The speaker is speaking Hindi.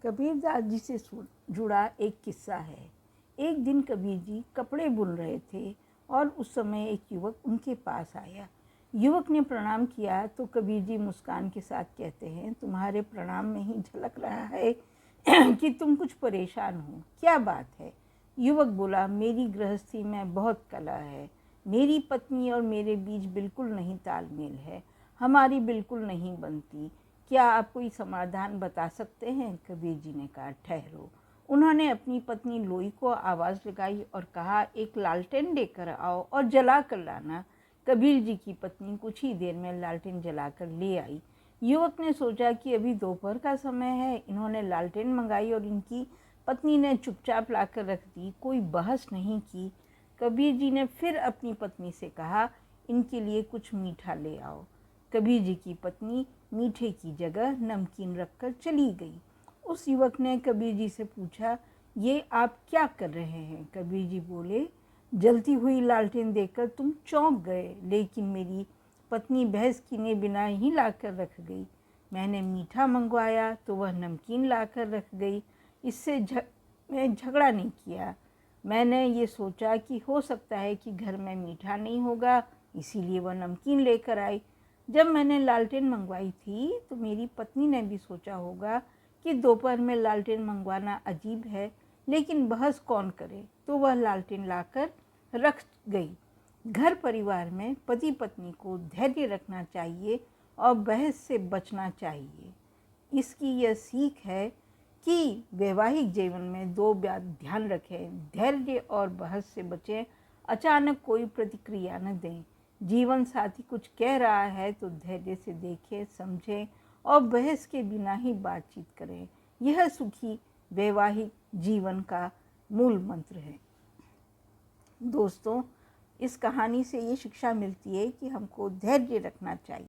कबीरदास जी से जुड़ा एक किस्सा है। एक दिन कबीर जी कपड़े बुन रहे थे और उस समय एक युवक उनके पास आया। युवक ने प्रणाम किया तो कबीर जी मुस्कान के साथ कहते हैं, तुम्हारे प्रणाम में ही झलक रहा है कि तुम कुछ परेशान हो, क्या बात है? युवक बोला, मेरी गृहस्थी में बहुत कलह है। मेरी पत्नी और मेरे बीच बिल्कुल नहीं तालमेल है, हमारी बिल्कुल नहीं बनती। क्या आप कोई समाधान बता सकते हैं? कबीर जी ने कहा, ठहरो। उन्होंने अपनी पत्नी लोई को आवाज़ लगाई और कहा, एक लालटेन लेकर आओ और जला कर लाना। कबीर जी की पत्नी कुछ ही देर में लालटेन जलाकर ले आई। युवक ने सोचा कि अभी दोपहर का समय है। इन्होंने लालटेन मंगाई और इनकी पत्नी ने चुपचाप लाकर रख दी, कोई बहस नहीं की। कबीर जी ने फिर अपनी पत्नी से कहा, इनके लिए कुछ मीठा ले आओ। कबीर जी की पत्नी मीठे की जगह नमकीन रखकर चली गई। उस युवक ने कबीर जी से पूछा, ये आप क्या कर रहे हैं? कबीर जी बोले, जलती हुई लालटेन देखकर तुम चौंक गए, लेकिन मेरी पत्नी बहस किए बिना ही लाकर रख गई। मैंने मीठा मंगवाया तो वह नमकीन लाकर रख गई। इससे मैं झगड़ा नहीं किया। मैंने ये सोचा कि हो सकता है कि घर में मीठा नहीं होगा, इसीलिए वह नमकीन लेकर आई। जब मैंने लालटेन मंगवाई थी तो मेरी पत्नी ने भी सोचा होगा कि दोपहर में लालटेन मंगवाना अजीब है, लेकिन बहस कौन करे, तो वह लालटेन लाकर रख गई। घर परिवार में पति पत्नी को धैर्य रखना चाहिए और बहस से बचना चाहिए। इसकी यह सीख है कि वैवाहिक जीवन में दो बात ध्यान रखें, धैर्य और बहस से बचें। अचानक कोई प्रतिक्रिया न दें। जीवन साथी कुछ कह रहा है तो धैर्य से देखें, समझें और बहस के बिना ही बातचीत करें। यह सुखी वैवाहिक जीवन का मूल मंत्र है। दोस्तों, इस कहानी से ये शिक्षा मिलती है कि हमको धैर्य रखना चाहिए।